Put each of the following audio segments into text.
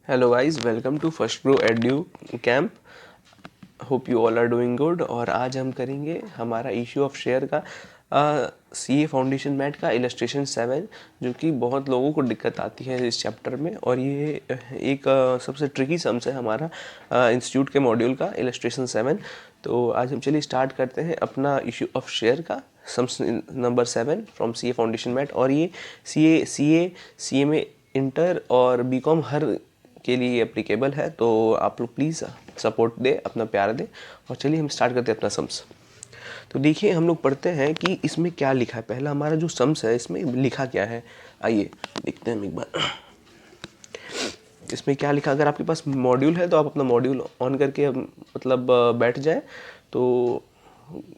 Hello guys, welcome to first grow edu camp. Hope you all are doing good. और आज हम करेंगे हमारा इशू ऑफ शेयर का सीए फाउंडेशन मैट का इलस्ट्रेशन 7, जो कि बहुत लोगों को दिक्कत आती है इस चैप्टर में। और ये एक सबसे ट्रिकी सम्स है हमारा इंस्टीट्यूट के मॉड्यूल का इलस्ट्रेशन 7। तो आज हम चलिए स्टार्ट करते हैं अपना इशू ऑफ शेयर का sums number 7 from CA foundation math. और ये सीए में इंटर और बीकॉम हर के लिए एप्लीकेबल है, तो आप लोग प्लीज़ सपोर्ट दें, अपना प्यार दें। और चलिए हम स्टार्ट करते हैं अपना सम्स। तो देखिए, हम लोग पढ़ते हैं कि इसमें क्या लिखा है। पहला हमारा जो सम्स है, इसमें लिखा क्या है, आइए देखते हैं हम एक बार। इसमें क्या लिखा, अगर आपके पास मॉड्यूल है तो आप अपना मॉड्यूल ऑन करके मतलब बैठ जाए, तो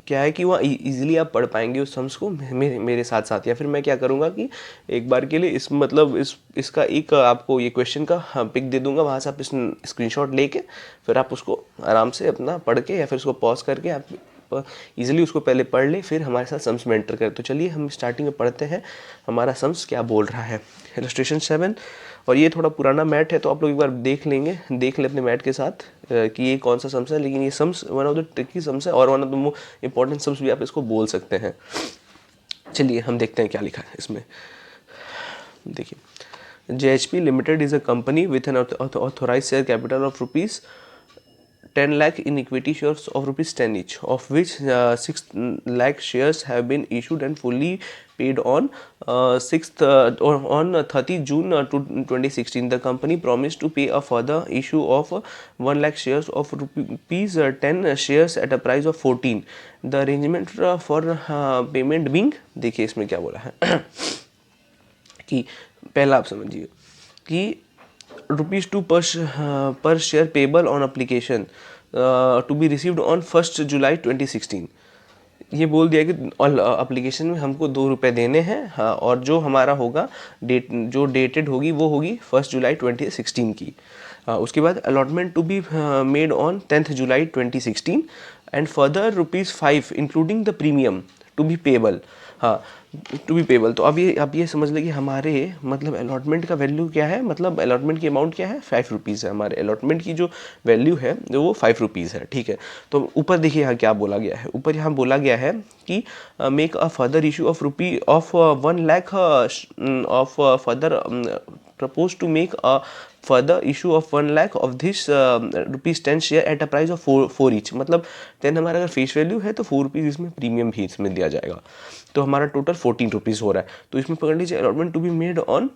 क्या है कि वहाँ इजीली आप पढ़ पाएंगे उस सम्स को मेरे साथ साथ। या फिर मैं क्या करूँगा कि एक बार के लिए इसका एक आपको ये क्वेश्चन का पिक दे दूंगा, वहाँ से आप स्क्रीनशॉट लेके फिर आप उसको आराम से अपना पढ़ के या फिर उसको पॉज करके आप इजीली उसको पहले पढ़ ले, फिर हमारे साथ सम्स में एंटर करें। तो चलिए हम स्टार्टिंग में पढ़ते हैं हमारा सम्स क्या बोल रहा है। इलस्ट्रेशन 7, और ये थोड़ा पुराना मैट है, तो आप लोग एक बार देख ले अपने मैट के साथ कि ये कौन सा सम्स है। लेकिन ये sums one of the tricky sums है और one of the important sums भी आप इसको बोल सकते हैं। चलिए हम देखते हैं क्या लिखा है इसमें। देखिए, JHP Limited is a company with an authorized share capital of rupees 10 lakh in equity shares of rupees 10 each, of which 6 lakh shares have been issued and fully paid on 30 June 2016. The company promised to pay a further issue of 1 lakh shares of rupees 10 shares at a price of 14. The arrangement for payment being, देखिए इसमें क्या बोला है कि पहला आप समझिए कि ₹2 per share payable on application to be received on 1 July 2016। ये बोल दिया कि एप्लीकेशन में हमको ₹2 देने हैं, हाँ, और जो हमारा होगा जो डेटेड होगी वो होगी 1 जुलाई 2016 की। उसके बाद allotment to be made on 10 July 2016 and further ₹5 including the premium to be payable. हाँ, टू बी पेबल। तो अब ये समझ लें कि हमारे मतलब अलॉटमेंट का वैल्यू क्या है, मतलब अलॉटमेंट की अमाउंट क्या है, ₹5 है। हमारे अलॉटमेंट की जो वैल्यू है वो ₹5 है, ठीक है। तो ऊपर देखिए यहाँ क्या बोला गया है। ऊपर यहाँ बोला गया है कि make a further issue of 1 lakh of further proposed to make a further issue of 1 lakh of this rupees 10 share at a price of 4 each। मतलब 10 हमारा अगर फेस वैल्यू है तो ₹4 इसमें प्रीमियम भी इसमें दिया जाएगा, तो हमारा टोटल ₹14 हो रहा है। तो इसमें पकड़ लीजिए allotment to be made on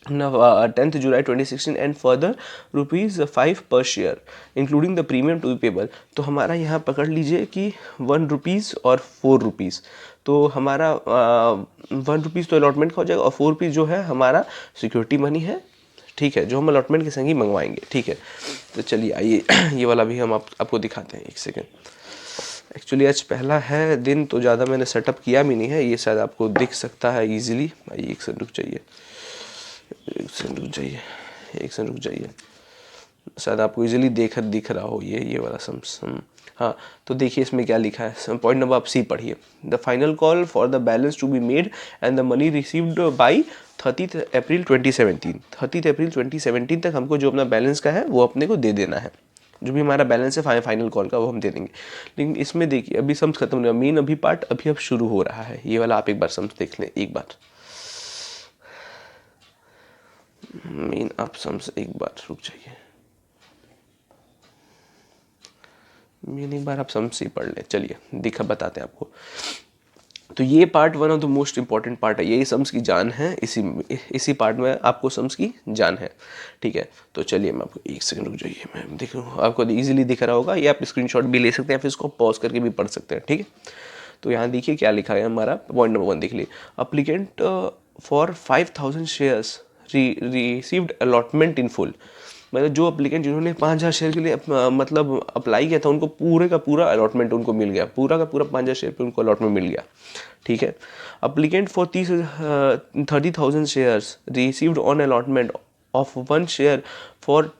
10th July 2016 and further ₹5 per share including the premium to be payable. तो हमारा यहाँ पकड़ लीजिए कि ₹1 और ₹4। तो हमारा ₹1 तो अलॉटमेंट का हो जाएगा और ₹4 जो है हमारा सिक्योरिटी मनी है, ठीक है, जो हम अलॉटमेंट के संग ही मंगवाएंगे, ठीक है। तो चलिए आइए ये वाला भी हम आपको दिखाते हैं। एक सेकेंड, एक्चुअली आज पहला है दिन, तो ज़्यादा मैंने सेटअप किया भी नहीं है। ये शायद आपको दिख सकता है ईजिली। आइए एक सेकंड रुक जाइए, शायद आपको इजीली दिख रहा हो ये वाला सम्स। हाँ, तो देखिए इसमें क्या लिखा है। पॉइंट नंबर आप सी पढ़िए। The final call for the balance to be made and the money received by 30 अप्रैल 2017। 30 अप्रैल 2017 तक हमको जो अपना बैलेंस का है वो अपने को दे देना है। जो भी हमारा बैलेंस है फाइनल कॉल का वो हम दे देंगे। लेकिन इसमें देखिए अभी सम्स खत्म नहीं हुआ, मेन अभी पार्ट अभी अब शुरू हो रहा है। ये वाला आप एक बार सम्स देख लें, एक बार मेन आप सम्स एक बार रुक जाइए, मेन एक बार आप सम्स ही पढ़ लें। चलिए बताते हैं आपको। तो ये part one of the most important part है, यही सम्स की जान है। इसी पार्ट में आपको सम्स की जान है, ठीक है। तो चलिए मैं आपको एक सेकंड रुक जाइए, मैं देख रहा हूँ आपको इजीली दिख रहा होगा। ये आप स्क्रीनशॉट भी ले सकते हैं, फिर इसको पॉज करके भी पढ़ सकते हैं, ठीक है। तो यहाँ देखिए क्या लिखा है हमारा। पॉइंट नंबर 1 देख लीजिए। Applicant for 5000 shares received allotment in full. मतलब जो अप्लीकेंट जिन्होंने 5000 शेयर के लिए मतलब अप्लाई किया था, उनको पूरे का पूरा अलॉटमेंट उनको मिल गया, पूरा का पूरा 5000 शेयर पे उनको अलॉटमेंट मिल गया, ठीक है। Applicant for 30,000 shares received on allotment of 1 share for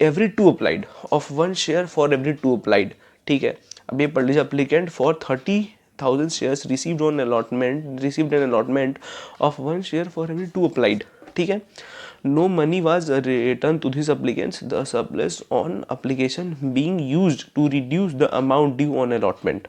every 2 applied, of 1 share for every 2 applied, ठीक है। अब ये पढ़ लीजिए। Applicant for 30,000 shares received an allotment of 1 share for every 2 applied, ठीक है। No money was return to this applicants, the surplus on application being used to reduce the amount due on allotment.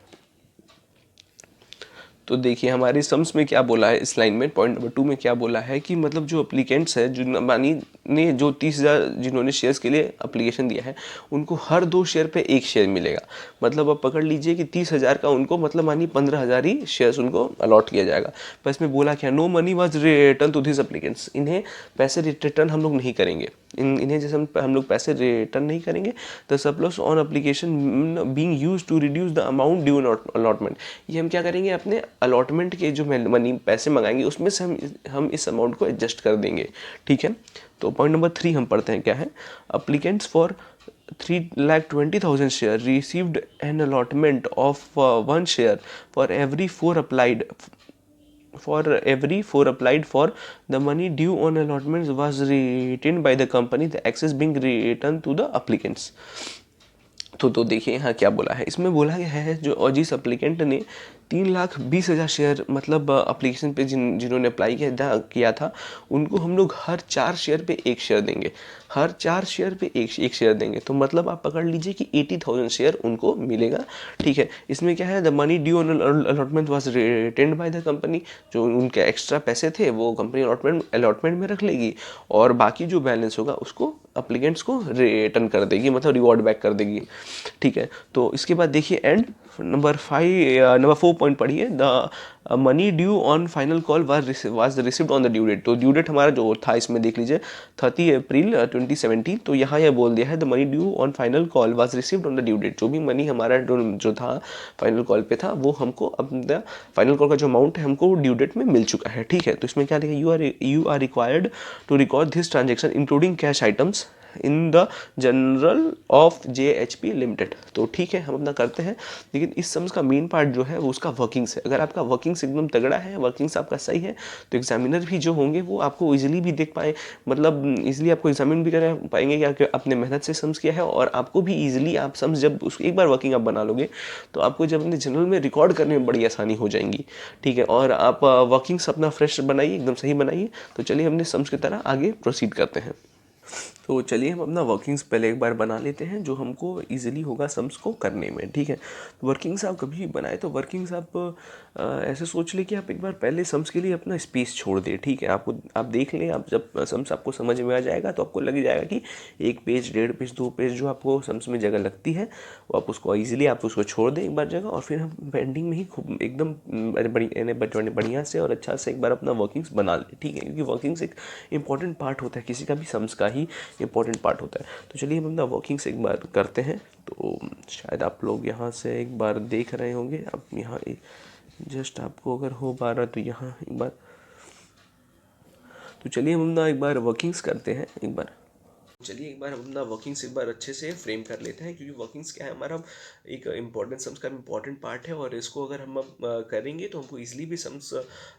तो देखिए हमारे sums में क्या बोला है इस लाइन में, पॉइंट नंबर 2 में क्या बोला है कि मतलब जो अप्लीकेंट्स है, जो मानी ने जो 30,000 जिन्होंने शेयर्स के लिए अप्लीकेशन दिया है, उनको हर 2 शेयर पे 1 शेयर मिलेगा। मतलब अब पकड़ लीजिए कि 30,000 का उनको मतलब मानिए 15,000 ही शेयर्स उनको अलॉट किया जाएगा। पर इसमें बोला क्या, no money was return to this applicants, इन्हें पैसे रिटर्न हम लोग नहीं करेंगे, इन्हें जैसे हम लोग पैसे रिटर्न नहीं करेंगे। The surplus on application being used to reduce the amount due allotment, ये हम क्या करेंगे, अपने अलॉटमेंट के जो मनी पैसे मंगाएंगे उसमें से हम इस अमाउंट को एडजस्ट कर देंगे। ठीक है, तो पॉइंट नंबर 3 हम पढ़ते हैं क्या है। Applicants for 3,20,000 share received an allotment of 1 share for every 4 applied for the money due on allotments was retained by the company, the excess being returned to the applicants। तो देखिए यहाँ क्या बोला है, इसमें बोला गया है जो और जिस अप्लीकेंट ने 3,20,000 शेयर मतलब अप्लीकेशन पे जिन्होंने अप्लाई किया था, उनको हम लोग हर 4 शेयर पे 1 शेयर देंगे, हर 4 शेयर पे एक शेयर देंगे। तो मतलब आप पकड़ लीजिए कि 80,000 शेयर उनको मिलेगा। ठीक है, इसमें क्या है, the money due on allotment was retained by the company, जो उनके एक्स्ट्रा पैसे थे वो कंपनी अलॉटमेंट में रख लेगी, और बाकी जो बैलेंस होगा उसको अप्लीकेंट्स को रिटर्न कर देगी, मतलब रिवॉर्ड बैक कर देगी। ठीक है, तो इसके बाद देखिए एंड नंबर 4 पॉइंट पढ़िए, the money due on final call was received on the due date. तो ड्यू डेट हमारा जो था इसमें देख लीजिए 30 अप्रैल 2017। तो यहाँ यह बोल दिया है the money due on final call was received on the due date, जो भी मनी हमारा जो था फाइनल कॉल पे था वो हमको अपना फाइनल कॉल का जो अमाउंट है हमको ड्यू डेट में मिल चुका है। ठीक है, तो इसमें क्या लिखा, you are required to record this transaction including cash items in the journal of JHP limited. तो ठीक है, हम अपना करते हैं, लेकिन इस सम्स का मेन पार्ट जो है वो उसका वर्किंग्स है। अगर आपका वर्किंग्स एकदम तगड़ा है, वर्किंग्स आपका सही है, तो एग्जामिनर भी जो होंगे वो आपको इजीली भी देख पाए, मतलब इजीली आपको एग्जामिन भी कर पाएंगे कि आपके अपने मेहनत से सम्स किया है, और आपको भी इजीली आप सम्स जब उसको एक बार वर्किंग आप बना लोगे तो आपको जब अपने जनरल में रिकॉर्ड करने में बड़ी आसानी हो जाएंगी। ठीक है, और आप वर्किंग्स अपना फ्रेश बनाइए, एकदम सही बनाइए। तो चलिए हमने सम्स की तरह आगे प्रोसीड करते हैं। तो चलिए हम अपना वर्किंग्स पहले एक बार बना लेते हैं, जो हमको इजीली होगा सम्स को करने में। ठीक है, तो वर्किंग्स आप कभी भी बनाए तो वर्किंग्स आप ऐसे सोच लें कि आप एक बार पहले सम्स के लिए अपना स्पेस छोड़ दें। ठीक है, आप देख लें, आप जब सम्स आपको समझ में आ जाएगा तो आपको लग जाएगा कि 1 पेज, 1.5 पेज, 2 पेज जो आपको सम्स में जगह लगती है वो आप उसको ईजिली आप उसको छोड़ दें एक बार जगह, और फिर हम पेंडिंग में ही खूब एकदम बढ़िया से और अच्छा से एक बार अपना वर्किंग्स बना लें। ठीक है, क्योंकि वर्किंग्स एक इंपॉर्टेंट पार्ट होता है, किसी का भी सम्स का ही इंपॉर्टेंट पार्ट होता है। तो चलिए हम अपना वर्किंग्स एक बार करते हैं। तो शायद आप लोग यहाँ से एक बार देख रहे होंगे, आप यहाँ जस्ट आपको अगर हो पा रहा तो यहाँ एक बार, तो चलिए हम अपना एक बार वर्किंग्स करते हैं एक बार। चलिए एक बार हम अपना वर्किंग्स एक बार अच्छे से फ्रेम कर लेते हैं, क्योंकि वर्किंग्स क्या है, हमारा एक इम्पॉर्टेंट सम्स का इम्पॉर्टेंट पार्ट है, और इसको अगर हम करेंगे तो हमको इजीली भी सम्स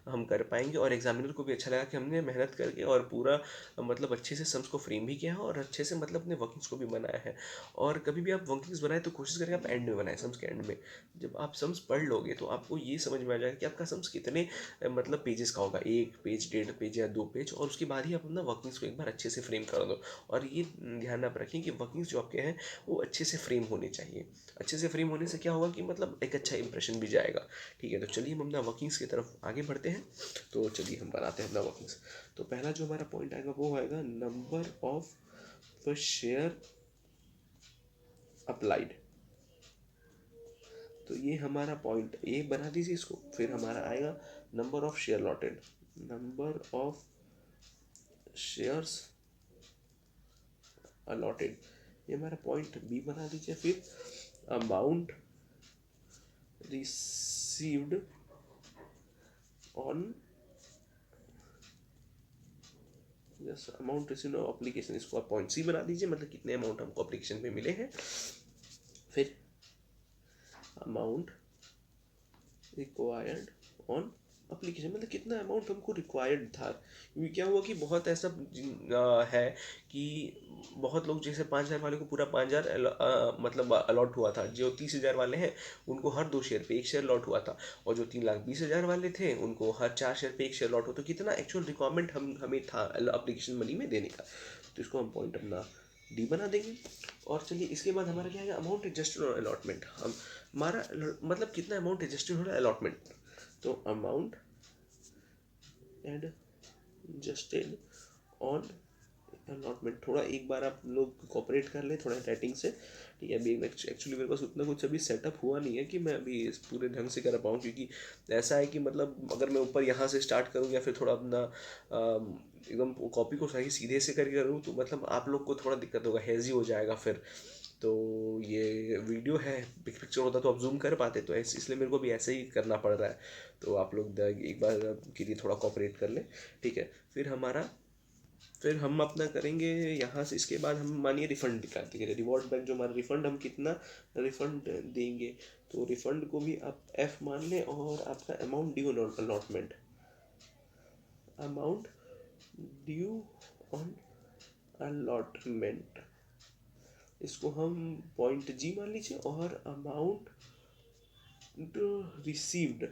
हम कर पाएंगे, और एग्जामिनर को भी अच्छा लगा कि हमने मेहनत करके और पूरा मतलब अच्छे से सम्स को फ्रेम भी किया है, और अच्छे से मतलब अपने वर्किंग्स को भी बनाया है। और कभी भी आप वर्किंग्स बनाए तो कोशिश करें आप एंड में बनाएं, सम्स के एंड में। जब आप सम्स पढ़ लोगे तो आपको ये समझ में आ जाएगा कि आपका सम्स कितने मतलब पेजेस का होगा, 1 पेज, 1.5 पेज या 2 पेज, और उसके बाद ही आप अपना वर्किंग्स को एक बार अच्छे से फ्रेम कर दो। और ये ध्यान आप रखें कि वर्किंग्स जो आपके हैं वो अच्छे से फ्रेम होने चाहिए। अच्छे से फ्रेम होने से क्या होगा कि मतलब एक अच्छा इंप्रेशन भी जाएगा। ठीक है, तो चलिए हम अपना वर्किंग्स की तरफ आगे बढ़ते हैं। तो चलिए हम बनाते हैं अपना वर्किंग्स। तो पहला जो हमारा पॉइंट आएगा वो आएगा नंबर ऑफ शेयर अप्लाइड। तो ये हमारा पॉइंट ए बना दीजिए इसको। फिर हमारा आएगा number of share allotted, number of shares allotted, ये हमारा पॉइंट बी बना दीजिए। फिर amount received on amount received on application, इसको आप पॉइंट सी बना दीजिए, मतलब कितने अमाउंट हमको एप्लीकेशन पे मिले हैं। फिर अमाउंट रिक्वायर्ड ऑन अप्लीकेशन, मतलब कितना अमाउंट हमको रिक्वायर्ड था। क्योंकि क्या हुआ कि बहुत ऐसा है कि बहुत लोग जैसे 5,000 वाले को पूरा 5,000 मतलब अलॉट हुआ था, जो 30,000 वाले हैं उनको हर 2 शेयर पे 1 शेयर अलॉट हुआ था, और जो 3,20,000 वाले थे उनको हर 4 शेयर पे 1 शेयर अलॉट हुआ। तो कितना एक्चुअल रिक्वायरमेंट हमें था अप्लीकेशन मनी में देने का। तो इसको हम पॉइंट अपना डी बना देंगे। और चलिए इसके बाद हमारा क्या है, अमाउंट एडजस्टेड और अलॉटमेंट। हम हमारा मतलब कितना अमाउंट एडजस्टेड हो रहा है अलॉटमेंट, तो अमाउंट एडजस्टेड ऑन अलॉटमेंट। थोड़ा एक बार आप लोग कोऑपरेट कर ले थोड़ा राइटिंग से, ठीक है। अभी एक्चुअली मेरे पास उतना कुछ अभी सेटअप हुआ नहीं है कि मैं अभी इस पूरे ढंग से कर पाऊँ, क्योंकि ऐसा है कि मतलब अगर मैं ऊपर यहाँ से स्टार्ट करूँ या फिर थोड़ा अपना एकदम कॉपी को सही सीधे से करके करूँ तो मतलब आप लोग को थोड़ा दिक्कत होगा, हेजी हो जाएगा फिर। तो ये वीडियो है, बिग पिक्चर होता तो आप जूम कर पाते, तो इसलिए मेरे को भी ऐसे ही करना पड़ रहा है। तो आप लोग एक बार के लिए थोड़ा कोऑपरेट कर लें, ठीक है। फिर हम अपना करेंगे यहाँ से। इसके बाद हम मानिए रिफंड निकाल देंगे, रिवॉर्ड बैक जो हमारा रिफंड, हम कितना रिफंड देंगे। तो रिफंड को भी आप एफ मान लें, और आपका amount due allotment, amount due on allotment, इसको हम पॉइंट जी मान लीजिए। और amount received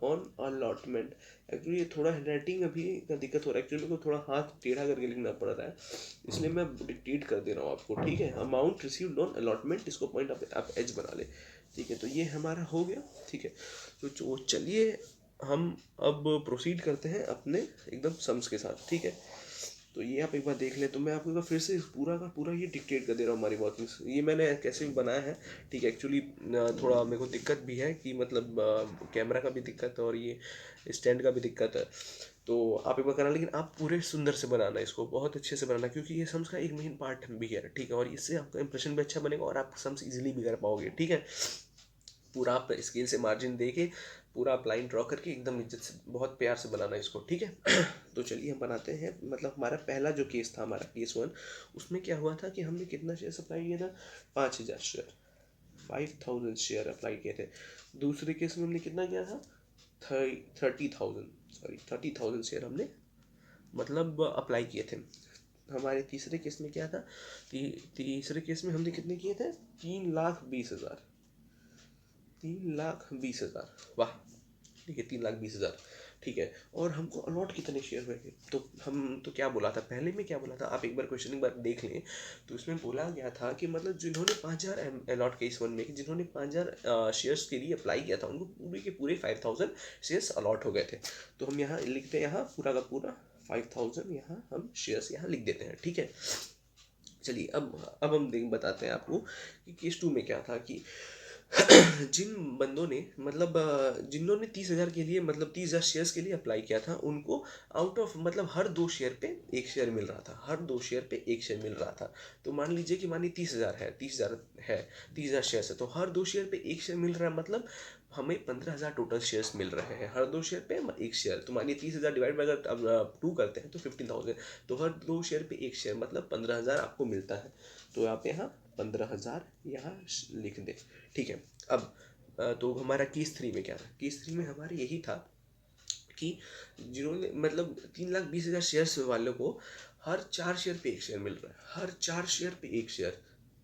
on allotment. Actually थोड़ा हैंडराइटिंग अभी का दिक्कत हो रहा है, एक्चुअली मेरे को थोड़ा हाथ टेढ़ा करके लिखना पड़ रहा है, इसलिए मैं डिक्टेट कर दे रहा हूँ आपको, ठीक है। अमाउंट रिसीव्ड ऑन अलॉटमेंट, इसको पॉइंट आप एच बना ले, ठीक है। तो ये हमारा हो गया, ठीक है। तो चलिए हम अब प्रोसीड करते हैं अपने एकदम सम्स के साथ, ठीक है। तो ये आप एक बार देख लें। तो मैं आपको एक बार फिर से पूरा का पूरा ये डिक्टेट कर दे रहा हूँ हमारी वर्किंग्स। ये मैंने कैसे भी बनाया है, ठीक है। एक्चुअली थोड़ा मेरे को दिक्कत भी है कि मतलब कैमरा का भी दिक्कत है और ये स्टैंड का भी दिक्कत है। तो आप एक बार करना, लेकिन आप पूरे सुंदर से बनाना, इसको बहुत अच्छे से बनाना, क्योंकि ये सम्स का एक मेन पार्ट भी है, ठीक है। और इससे आपका इंप्रेशन भी अच्छा बनेगा और आप सम्स इजीली भी कर पाओगे, ठीक है। पूरा आप स्केल से मार्जिन दे के पूरा आप लाइन ड्रॉ करके एकदम इज्जत से बहुत प्यार से बनाना इसको, ठीक है। तो चलिए हम बनाते हैं। मतलब हमारा पहला जो केस था, हमारा केस 1, उसमें क्या हुआ था कि हमने कितना शेयर सप्लाई किया था, 5,000 शेयर, 5,000 शेयर अप्लाई किए थे। दूसरे केस में हमने कितना किया था, 30,000 शेयर हमने मतलब अप्लाई किए थे। हमारे तीसरे केस में क्या था, तीसरे केस में हमने कितने किए थे, 3,20,000, 3,20,000, वाह, ठीक है, 3,20,000, ठीक है। और हमको अलॉट कितने शेयर हुए थे, तो हम तो क्या बोला था पहले में, क्या बोला था, आप एक बार क्वेश्चन एक बार देख लें। तो इसमें बोला गया था कि मतलब जिन्होंने 5,000 अलॉट केस 1 में, कि जिन्होंने 5,000 शेयर्स के लिए अप्लाई किया था उनको पूरे के पूरे 5,000 शेयर्स अलॉट हो गए थे। तो हम यहाँ लिखते हैं, यहाँ पूरा का पूरा 5,000 यहाँ हम शेयर्स यहाँ लिख देते हैं, ठीक है। चलिए अब हम बताते हैं आपको कि केस 2 में क्या था कि जिन बंदों ने मतलब जिन्होंने 30,000 के लिए मतलब 30,000 शेयर्स के लिए अप्लाई किया था, उनको आउट ऑफ मतलब हर 2 शेयर पे 1 शेयर मिल रहा था, हर 2 शेयर पे 1 शेयर मिल रहा था। तो मान लीजिए कि मानिए 30,000 है, 30,000 शेयर्स है, तो हर 2 शेयर पे 1 शेयर मिल रहा है, मतलब हमें 15,000 टोटल शेयर्स मिल रहे हैं, हर 2 शेयर पे 1 शेयर। तो मानिए 30,000 डिवाइड बाय अगर अब 2 करते हैं तो 15,000, तो हर 2 शेयर पे 1 शेयर मतलब 15,000 आपको मिलता है। तो आप यहाँ 15,000 यहाँ लिख दें, ठीक है। अब तो हमारा केस 3 में क्या था, केस 3 में हमारे यही था कि जिन्होंने मतलब 3,20,000 शेयर्स वालों को हर 4 शेयर पे 1 शेयर मिल रहा है, हर 4 शेयर पे 1 शेयर,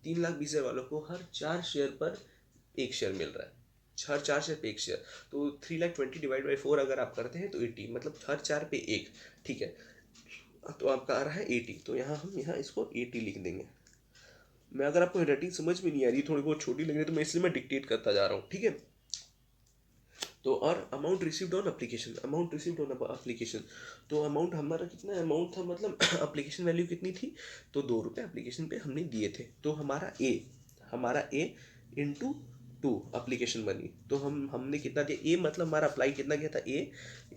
3,20,000 वालों को हर 4 शेयर पर 1 शेयर मिल रहा है, हर 4 शेयर पे 1 शेयर। तो 3,20,000 डिवाइड बाई 4 अगर आप करते हैं तो 80, मतलब हर 4 पे 1, ठीक है। तो आपका आ रहा है 80, तो यहाँ हम यहाँ इसको 80 लिख देंगे। मैं अगर आपको हैंडराइटिंग समझ में नहीं आ रही, थोड़ी बहुत छोटी लग रही है, तो मैं इसलिए मैं डिक्टेट करता जा रहा हूँ, ठीक है। तो और amount received on application, amount received on application, तो अमाउंट हमारा कितना अमाउंट था, मतलब एप्लीकेशन वैल्यू कितनी थी, तो 2 रुपये एप्लीकेशन पे हमने दिए थे। तो हमारा ए इंटू 2 एप्लीकेशन मनी, तो हमने कितना दिया, ए मतलब हमारा अप्लाई कितना किया था,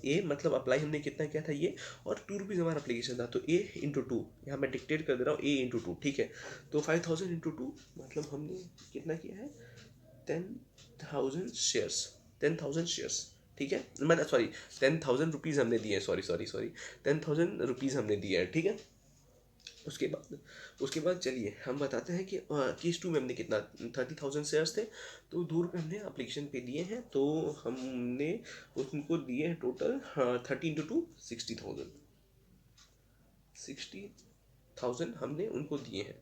ए मतलब अप्लाई हमने कितना किया था ये, और 2 रुपीज़ हमारा एप्लीकेशन था, तो ए इंटू 2, यहाँ मैं डिक्टेट कर दे रहा हूँ, ए इंटू 2, ठीक है। तो 5,000 इंटू 2 मतलब हमने कितना किया है, 10,000 शेयर्स, 10,000 शेयर्स, ठीक है। मतलब सॉरी 10,000 रुपीज़ हमने दिए हैं, सॉरी 10,000 रुपीज़ हमने दिए हैं, ठीक है। उसके बाद चलिए हम बताते हैं कि केस 2 में हमने कितना 30,000 शेयर्स थे, तो 2 रुपये हमने अप्लीकेशन पे दिए हैं, तो हमने उनको दिए हैं टोटल 30 इंटू 2 60,000 60,000 हमने उनको दिए हैं।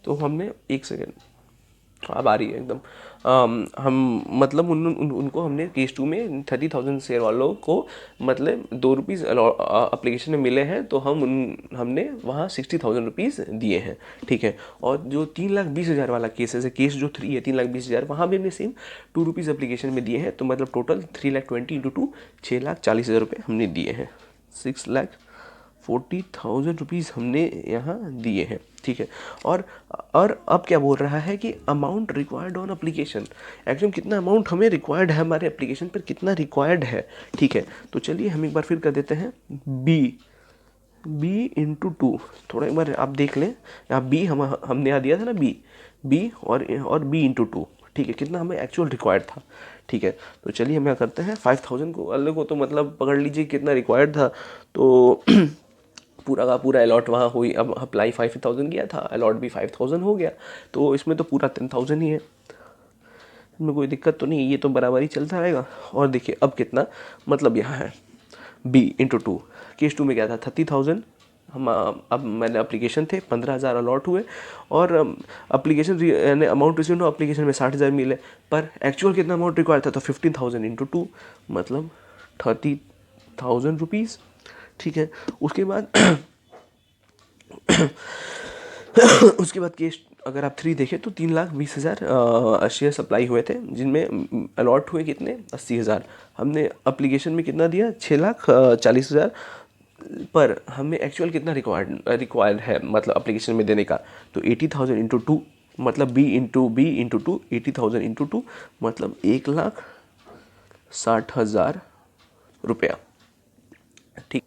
तो हमने एक सेकेंड अब आ रही है एकदम हम मतलब उनको हमने केस 2 में 30,000 शेयर वालों को मतलब 2 रुपीज़ अप्लीकेशन में मिले हैं, तो हमने वहाँ 60,000 रुपीज़ दिए हैं, ठीक है। और जो 3,20,000 वाला केस है, केस जो 3 है 3,20,000, वहाँ भी हमने सेम 2 रुपीज़ अप्लीकेशन में दिए हैं, तो मतलब टोटल 3,20,000 इंटू 2 6,40,000 रुपये हमने दिए हैं। 6,40,000 रुपीज़ हमने यहाँ दिए हैं, ठीक है। और अब क्या बोल रहा है कि amount required on application, actually कितना अमाउंट हमें रिक्वायर्ड है, हमारे एप्लीकेशन पर कितना रिक्वायर्ड है, ठीक है। तो चलिए हम एक बार फिर कर देते हैं बी इंटू 2, थोड़ा एक बार आप देख लें, यहाँ बी हमने यहाँ दिया था ना बी और बी इंटू 2, ठीक है, कितना हमें एक्चुअल रिक्वायर्ड था, ठीक है। तो चलिए हम यहाँ करते हैं 5,000 को अलग को, तो मतलब पकड़ लीजिए कितना रिक्वायर्ड था, तो पूरा का पूरा अलॉट वहाँ हुई। अब अप्लाई 5,000 किया था, अलॉट भी 5,000 हो गया, तो इसमें तो पूरा 10,000 ही है, इसमें कोई दिक्कत तो नहीं, ये तो बराबर ही चलता रहेगा। और देखिए अब कितना मतलब यहाँ है बी इंटू 2, केस 2 में क्या था 30,000, हम अब मैंने एप्लीकेशन थे 15,000 अलॉट हुए, और एप्लीकेशन यानी अमाउंट रिसीव हो एप्लीकेशन में 60,000 मिले, पर एक्चुअल कितना अमाउंट रिक्वायर था, तो 15,000 इंटू 2 मतलब 30,000 रुपीज़, ठीक है। उसके बाद उसके बाद केस अगर आप 3 देखें तो 3,20,000 शेयर सप्लाई हुए थे, जिनमें अलॉट हुए कितने 80,000, हमने एप्लीकेशन में कितना दिया 6,40,000, पर हमें एक्चुअल कितना रिक्वायर्ड है मतलब एप्लीकेशन में देने का, तो 80,000 इंटू 2 मतलब बी इंटू 2 80,000 इंटू 2 मतलब 1,60,000 रुपया, ठीक।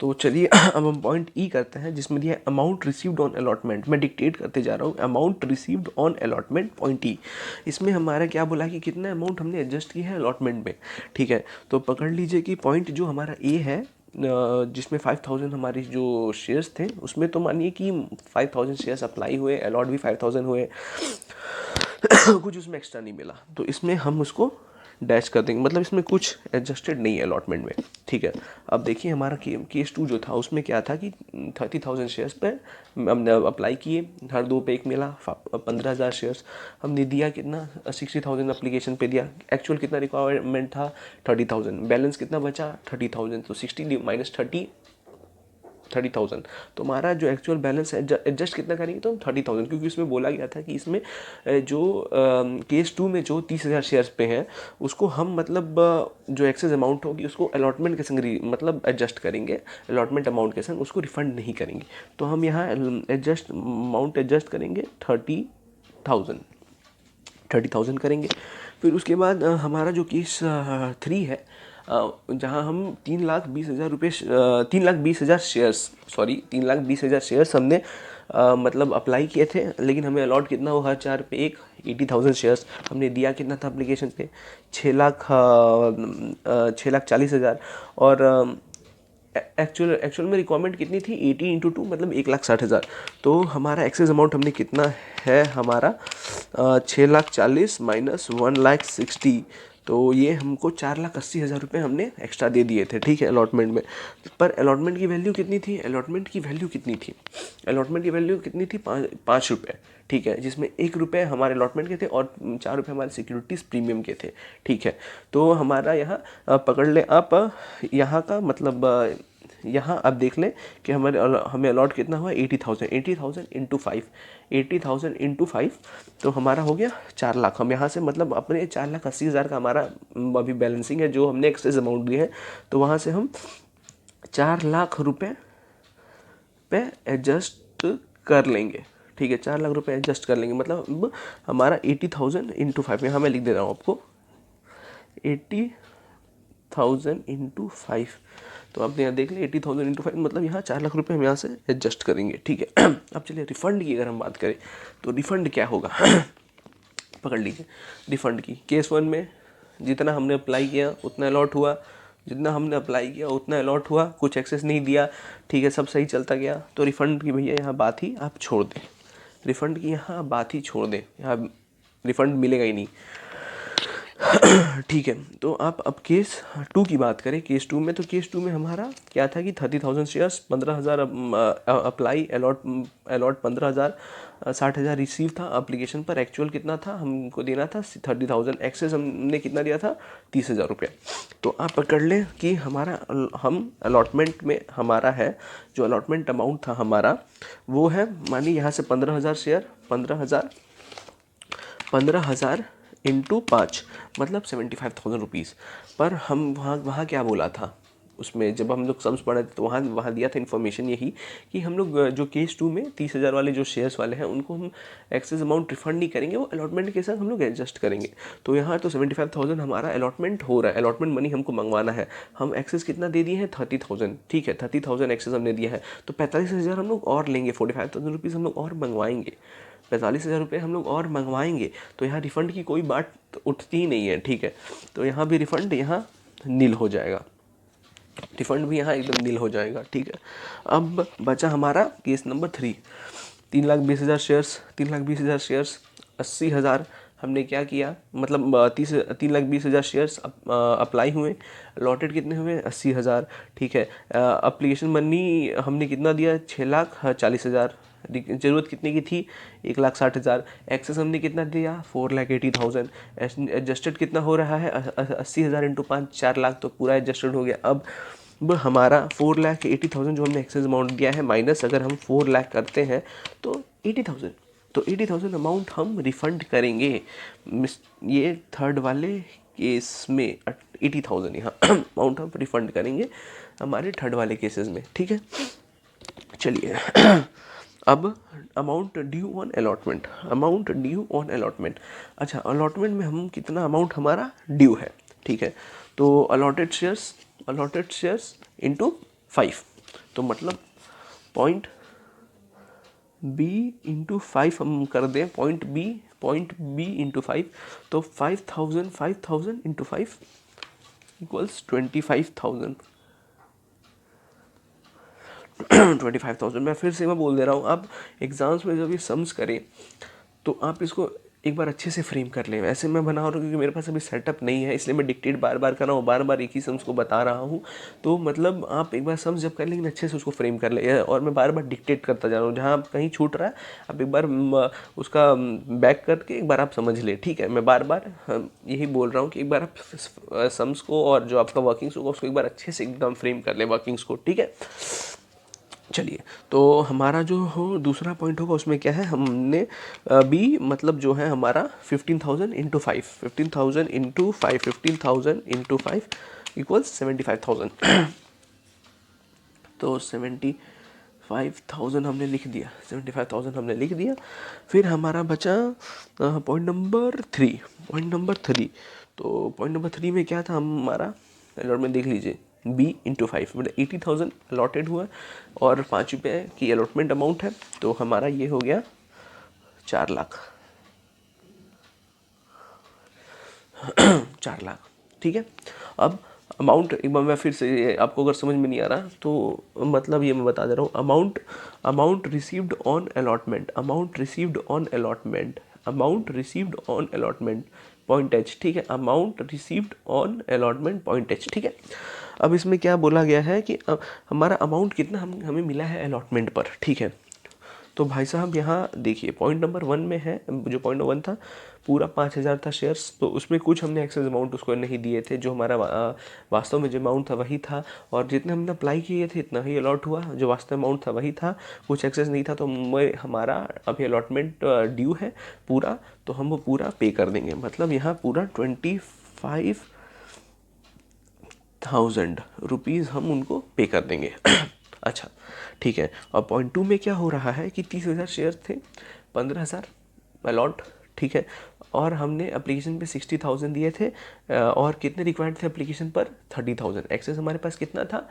तो चलिए अब हम पॉइंट ई करते हैं, जिसमें दिया है अमाउंट रिसीव्ड ऑन अलॉटमेंट। मैं डिक्टेट करते जा रहा हूँ, amount received on allotment point ई। इसमें हमारा क्या बोला कि कितना अमाउंट हमने एडजस्ट किया है अलॉटमेंट में, ठीक है। तो पकड़ लीजिए कि पॉइंट जो हमारा ए है, जिसमें 5,000 हमारे जो शेयर्स थे, उसमें तो मानिए कि 5,000 शेयर्स अप्लाई हुए, अलॉट भी 5,000 हुए, कुछ उसमें एक्स्ट्रा नहीं मिला, तो इसमें हम उसको डैश कर देंगे, मतलब इसमें कुछ एडजस्टेड नहीं है अलॉटमेंट में, ठीक है। अब देखिए हमारा केस 2 जो था उसमें क्या था कि 30,000 शेयर्स पे हमने अप्लाई किए, हर 2 पे 1 मिला, 15,000 शेयर्स हमने दिया, कितना 60,000 अप्लीकेशन पे दिया, एक्चुअल कितना रिक्वायरमेंट था 30,000, बैलेंस कितना बचा 30,000, तो 60 माइनस 30,000, तो हमारा जो एक्चुअल बैलेंस है एडजस्ट कितना करेंगे, तो हम 30,000, क्योंकि उसमें बोला गया था कि इसमें जो केस 2 में जो 30,000 शेयर्स पे हैं, उसको हम मतलब जो एक्सेस अमाउंट होगी उसको अलॉटमेंट के संग मतलब एडजस्ट करेंगे, अलॉटमेंट अमाउंट के संग उसको रिफंड नहीं करेंगे, तो हम यहाँ अमाउंट एडजस्ट करेंगे 30,000 करेंगे। फिर उसके बाद हमारा जो केस 3 है, जहाँ हम 3,20,000 रुपये 3,20,000 शेयर्स 3,20,000 शेयर्स हमने मतलब अप्लाई किए थे, लेकिन हमें अलॉट कितना हो हर 4 पे 80,000 शेयर्स हमने दिया, कितना था एप्लीकेशन पे 6,40,000, और एक्चुअल में रिक्वायरमेंट कितनी थी 80 इंटू 2 मतलब 1,60,000, तो हमारा एक्सेस अमाउंट हमने कितना है हमारा 6,40,000 माइनस 1,60,000, तो ये हमको 4,80,000 रुपये हमने एक्स्ट्रा दे दिए थे, ठीक है, अलॉटमेंट में। पर अलॉटमेंट की वैल्यू कितनी थी, अलॉटमेंट की वैल्यू कितनी थी 5 रुपये, ठीक है, जिसमें 1 रुपये हमारे अलॉटमेंट के थे और 4 रुपये हमारे सिक्योरिटीज़ प्रीमियम के थे, ठीक है। तो हमारा यहाँ पकड़ लें आप यहाँ का मतलब यहाँ आप देख लें कि हमें अलॉट कितना हुआ 80,000 इंटू 5 80,000 इंटू 5, तो हमारा हो गया 4 लाख। हम यहाँ से मतलब अपने 4,80,000 का हमारा अभी बैलेंसिंग है, जो हमने एक्सेस अमाउंट दिए है, तो वहाँ से हम 4 लाख रुपये पे एडजस्ट कर लेंगे, ठीक है, 4 लाख रुपये एडजस्ट कर लेंगे, मतलब हमारा 80,000 इंटू 5, यहाँ मैं लिख दे रहा हूँ आपको 80,000 इंटू 5, तो आपने यहाँ देख लिया 80,000 इंटू 5 मतलब यहाँ 4 लाख रुपये हम यहाँ से एडजस्ट करेंगे, ठीक है। अब चलिए रिफ़ंड की अगर हम बात करें तो रिफ़ंड क्या होगा पकड़ लीजिए रिफ़ंड की, केस 1 में जितना हमने अप्लाई किया उतना अलॉट हुआ, जितना हमने अप्लाई किया उतना अलॉट हुआ, कुछ एक्सेस नहीं दिया, ठीक है, सब सही चलता गया, तो रिफ़ंड की भैया यहाँ बात ही आप छोड़ दें, रिफ़ंड की यहाँ बात ही छोड़ दें, यहाँ रिफ़ंड मिलेगा ही नहीं। ठीक है, तो आप अब केस 2 की बात करें। केस 2 में, तो केस 2 में हमारा क्या था कि 30,000 शेयर्स, 15,000 अप्लाई, अलॉट 15,000, 60,000 रिसीव था एप्लीकेशन पर। एक्चुअल कितना था, हमको देना था 30,000, एक्सेस हमने कितना दिया था 30,000 रुपये। तो आप पकड़ लें कि हमारा हम अलॉटमेंट में हमारा है, जो अलॉटमेंट अमाउंट था हमारा वो है, मानिए यहाँ से 15,000 शेयर, 15,000 इंटू 5 मतलब 75,000 रुपीज़। पर हम वहाँ क्या बोला था उसमें, जब हम लोग सम्स पढ़े थे तो वहाँ दिया था इन्फॉर्मेशन यही कि हम लोग जो केस 2 में 30,000 वाले जो शेयर्स वाले हैं उनको हम एक्सेस अमाउंट रिफंड नहीं करेंगे, वो अलॉटमेंट के साथ हम लोग एडजस्ट करेंगे। तो यहाँ तो 75,000 हमारा अलॉटमेंट हो रहा है, अलॉटमेंट मनी हमको मंगवाना है। हम एक्सेस कितना दे दिए हैं 30,000, ठीक है, 30,000 एक्सेस हमने दिया है, तो 45,000 हम लोग और लेंगे, 45,000 रुपीज़ हम लोग और मंगवाएंगे, 45,000 रुपये हम लोग और मंगवाएंगे। तो यहाँ रिफ़ंड की कोई बात उठती ही नहीं है, ठीक है। तो यहाँ भी रिफ़ंड यहाँ नील हो जाएगा, रिफ़ंड भी यहाँ एकदम नील हो जाएगा, ठीक है। अब बचा हमारा केस नंबर 3, 3,20,000 शेयर्स, 3,20,000 शेयर्स, 80,000 हमने क्या किया, मतलब 3,20,000 शेयर्स अप्लाई हुए, लॉटेड कितने हुए 80,000, ठीक है। अप्लीकेशन मनी हमने कितना दिया 6,40,000, ज़रूरत कितने की थी 1,60,000, एक्सेस हमने कितना दिया 4,80,000, एडजस्टेड कितना हो रहा है 80,000 इंटू 5 4 लाख, तो पूरा एडजस्टेड हो गया। अब हमारा 4,80,000 जो हमने एक्सेस अमाउंट दिया है माइनस अगर हम 4 लाख करते हैं तो 80,000, तो 80,000 अमाउंट हम रिफ़ंड करेंगे। ये थर्ड वाले केस में 80,000 यहाँ अमाउंट हम रिफ़ंड करेंगे हमारे थर्ड वाले केसेस में, ठीक है। चलिए अब amount due on allotment, amount due on allotment. अच्छा, अलॉटमेंट में हम कितना अमाउंट हमारा ड्यू है, ठीक है। तो अलॉटेड शेयर्स इंटू 5, तो मतलब पॉइंट बी इंटू 5 हम कर दें, पॉइंट बी इंटू 5, तो 5,000 इंटू 5 इक्वल्स 25,000। 25,000 मैं फिर से मैं बोल दे रहा हूँ, आप एग्ज़ाम्स में जब ये सम्स करें तो आप इसको एक बार अच्छे से फ्रेम कर लें। ऐसे मैं बना रहा हूँ क्योंकि मेरे पास अभी सेटअप नहीं है, इसलिए मैं डिक्टेट बार बार कर रहा हूँ, बार बार एक ही सम्स को बता रहा हूँ। तो मतलब आप एक बार सम्स जब कर लेंगे अच्छे से उसको फ्रेम कर लें, और मैं बार बार डिक्टेट करता जा रहा हूँ, जहाँ कहीं छूट रहा है आप एक बार उसका बैक करके एक बार आप समझ लें, ठीक है। मैं बार बार यही बोल रहा हूँ कि एक बार आप सम्स को और जो आपका वर्किंग्स होगा उसको एक बार अच्छे से एकदम फ्रेम कर लें वर्किंग्स को, ठीक है। चलिए, तो हमारा जो हो दूसरा पॉइंट होगा उसमें क्या है, हमने बी मतलब जो है हमारा 15,000 इंटू 5, 15,000 इंटू 5, 15,000 इंटू 5 इक्वल्स 75,000। तो 75,000 हमने लिख दिया, 75,000 हमने लिख दिया। फिर हमारा बचा पॉइंट नंबर 3, पॉइंट नंबर 3। तो पॉइंट नंबर 3 में क्या था हमारा, अलॉटमेंट देख लीजिए, बी इंटू 5 मतलब 80,000 अलॉटेड हुआ और 5 रुपये की अलॉटमेंट अमाउंट है, तो हमारा ये हो गया 4 लाख। 4 लाख, ठीक है। अब अमाउंट एक बार मैं फिर से, आपको अगर समझ में नहीं आ रहा तो मतलब ये मैं बता दे रहा हूँ, amount received on allotment, amount received on allotment, amount received on allotment point H, ठीक है, amount received on allotment point H, ठीक है। अब इसमें क्या बोला गया है कि हमारा अमाउंट कितना हमें मिला है अलॉटमेंट पर, ठीक है। तो भाई साहब यहाँ देखिए पॉइंट नंबर 1 में है, जो पॉइंट नंबर 1 था पूरा 5,000 था शेयर्स, तो उसमें कुछ हमने एक्सेस अमाउंट उसको नहीं दिए थे, जो हमारा वास्तव में जो अमाउंट था वही था, और जितने हमने अप्लाई किए थे इतना ही अलॉट हुआ, जो वास्तव अमाउंट था वही था, कुछ एक्सेस नहीं था। तो हमारा अभी अलॉटमेंट ड्यू है पूरा, तो हम वो पूरा पे कर देंगे, मतलब यहाँ पूरा 25,000 रुपीज़ हम उनको पे कर देंगे। अच्छा, ठीक है। और पॉइंट 2 में क्या हो रहा है कि 30,000 शेयर थे, 15,000 अलॉट, ठीक है, और हमने एप्लीकेशन पे 60,000 दिए थे, और कितने रिक्वायर्ड थे एप्लीकेशन पर 30,000, एक्सेस हमारे पास कितना था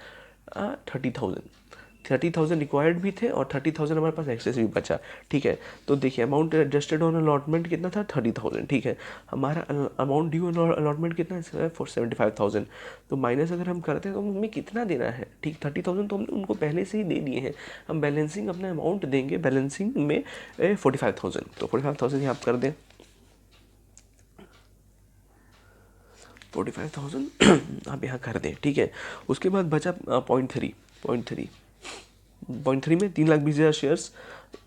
30,000, 30,000 रिक्वायर्ड भी थे और 30,000 हमारे पास एक्सेस भी बचा, ठीक है। तो देखिए अमाउंट एडजस्टेड ऑन अलॉटमेंट कितना था, 30,000, ठीक है। हमारा अमाउंट ड्यू अलॉटमेंट कितना है, 475,000। तो माइनस अगर हम करते हैं तो हमें कितना देना है, ठीक, 30,000 तो हमने उनको पहले से ही दे दिए हैं। हम बैलेंसिंग अपना अमाउंट देंगे, बैलेंसिंग में 45,000, तो 45,000 यहाँ आप कर दें, 45,000 आप यहाँ कर दें, ठीक है। उसके बाद बचा पॉइंट थ्री में 3,20,000 शेयर्स,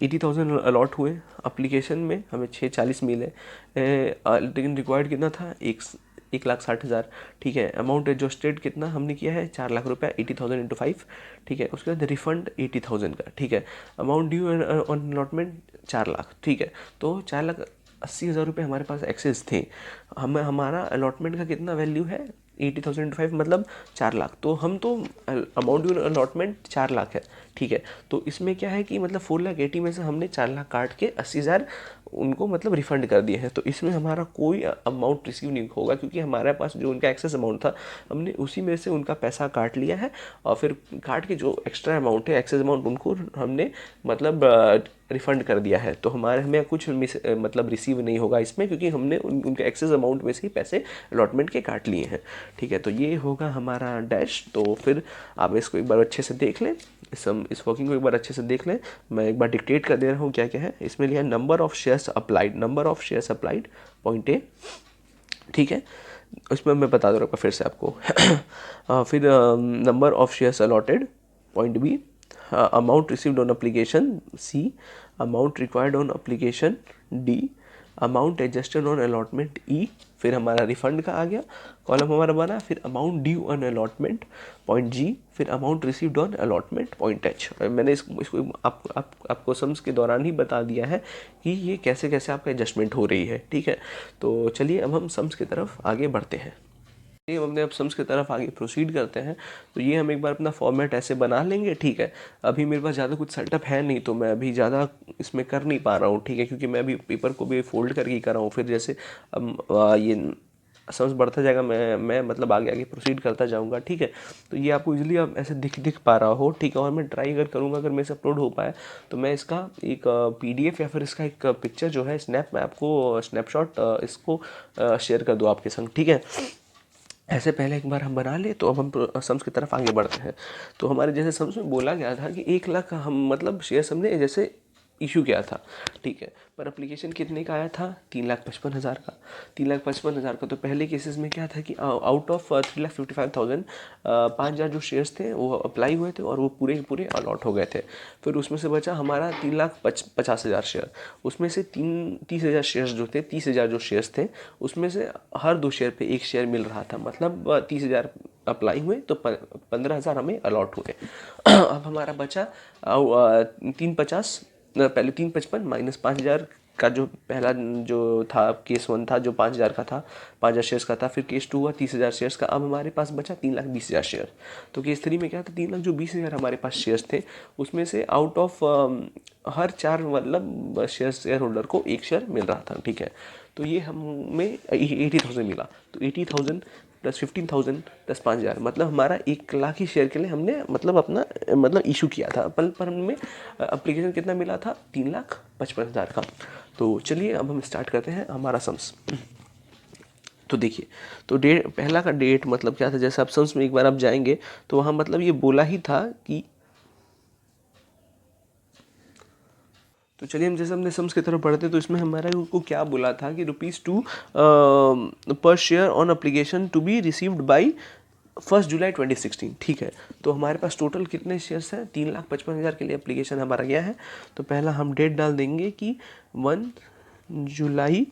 80,000 अलॉट हुए। एप्लीकेशन में हमें 640 मिले, लेकिन रिक्वायर्ड कितना था, 1,60,000, ठीक है। अमाउंट एडजस्टेड कितना हमने किया है, 4 लाख रुपया, 80,000 इंटू 5, ठीक है। उसके बाद रिफंड 80,000 का, ठीक है। Amount due on allotment 4 lakh, ठीक है। तो 4,80,000 रुपये हमारे पास एक्सेस थे। हमारा अलॉटमेंट का कितना वैल्यू है, 80,000 इंटू 5 मतलब 4 लाख। तो हम तो अमाउंट ड्यू अलॉटमेंट 4 लाख है, ठीक है। तो इसमें क्या है कि मतलब 4,80,000 में से हमने 4 लाख काट के 80,000 उनको मतलब रिफंड कर दिए हैं। तो इसमें हमारा कोई अमाउंट रिसीव नहीं होगा, क्योंकि हमारे पास जो उनका एक्सेस अमाउंट था हमने उसी में से उनका पैसा काट लिया है, और फिर काट के जो एक्स्ट्रा अमाउंट है, एक्सेस अमाउंट, उनको हमने मतलब रिफ़ंड कर दिया है। तो हमें कुछ मतलब रिसीव नहीं होगा इसमें, क्योंकि हमने उनके एक्सेस अमाउंट में से ही पैसे अलॉटमेंट के काट लिए हैं, ठीक है। तो ये होगा हमारा डैश। तो फिर आप इसको एक बार अच्छे से देख लें, इस वर्किंग को एक बार अच्छे से देख लें। मैं एक बार डिक्टेट कर दे रहा हूँ क्या क्या है इसमें लिया, number of shares applied, point A, ठीक है। उसमें मैं बता दूँ फिर से आपको फिर number of shares allotted, point B, amount received on application, C, amount required on application, D, amount adjusted on allotment, E, फिर हमारा रिफंड का आ गया कॉलम हमारा बना, फिर amount due on allotment, point G, फिर amount received on allotment, point H. मैंने इसको आपको सम्स के दौरान ही बता दिया है कि ये कैसे कैसे आपका एडजस्टमेंट हो रही है, ठीक है। तो चलिए अब हम सम्स की तरफ आगे बढ़ते हैं। ये हमने अब सम्स की तरफ आगे प्रोसीड करते हैं। तो ये हम एक बार अपना फॉर्मेट ऐसे बना लेंगे, ठीक है। अभी मेरे पास ज़्यादा कुछ सेटअप है नहीं, तो मैं अभी ज़्यादा इसमें कर नहीं पा रहा हूँ, ठीक है, क्योंकि मैं अभी पेपर को भी फोल्ड करके ही कर रहा हूँ। फिर जैसे ये सम्स बढ़ता जाएगा, मैं मतलब आगे आगे प्रोसीड करता जाऊँगा, ठीक है। तो ये आपको इजीली अब ऐसे दिख पा रहा हो, ठीक है। और मैं ट्राई अगर करूँगा, अगर मेरे से अपलोड हो पाए तो मैं इसका एक PDF या फिर इसका एक पिक्चर जो है स्नैप, मैं आपको स्नैपशॉट इसको शेयर कर दूँ आपके संग, ठीक है। ऐसे पहले एक बार हम बना ले, तो अब हम सम्स की तरफ आगे बढ़ते हैं। तो हमारे जैसे सम्स में बोला गया था कि 1 लाख हम मतलब शेयर्स हमने जैसे इशू किया था, ठीक है। पर एप्लीकेशन कितने का आया था, 3,55,000 का। 3,55,000 का। तो पहले केसेस में क्या था कि आउट ऑफ 3,55,000 5,000 जो शेयर्स थे वो अप्लाई हुए थे और वो पूरे के पूरे अलॉट हो गए थे। फिर उसमें से बचा हमारा 3,50,000 शेयर। उसमें से 30,000 शेयर्स जो थे, 30,000 जो शेयर्स थे उसमें से हर 2 शेयर पे 1 शेयर मिल रहा था, मतलब 30,000 अप्लाई हुए तो 15,000 हमें अलॉट हुए। अब हमारा बचा 350, पहले 355 माइनस 5,000 का जो पहला जो था केस 1 था, जो 5,000 का था, 5,000 शेयर्स का था। फिर केस 2 हुआ 30,000 शेयर्स का। अब हमारे पास बचा 3,20,000 शेयर। तो केस 3 में क्या था, 3,20,000 हमारे पास शेयर्स थे, उसमें से आउट ऑफ हर 4 मतलब शेयर होल्डर को 1 शेयर मिल रहा था, ठीक है। तो ये हमें 80,000 मिला। तो 80,000 प्लस 15,000 प्लस 5,000 मतलब हमारा 1 लाख ही शेयर के लिए हमने मतलब अपना मतलब इशू किया था। पर हमें एप्लीकेशन कितना मिला था, 3,55,000 का। तो चलिए अब हम स्टार्ट करते हैं हमारा सम्स। तो देखिए, तो डेट पहला का डेट मतलब क्या था, जैसे आप सम्स में एक बार आप जाएंगे तो वहाँ मतलब ये बोला ही था कि, तो चलिए हम जैसे हमने सम्स की तरफ पढ़ते तो इसमें हमारा को क्या बोला था कि ₹2 पर share on application to be received by 1 July 2016, ठीक है। तो हमारे पास टोटल कितने शेयर्स हैं, 3,55,000 के लिए एप्लीकेशन हमारा गया है। तो पहला हम डेट डाल देंगे कि 1 जुलाई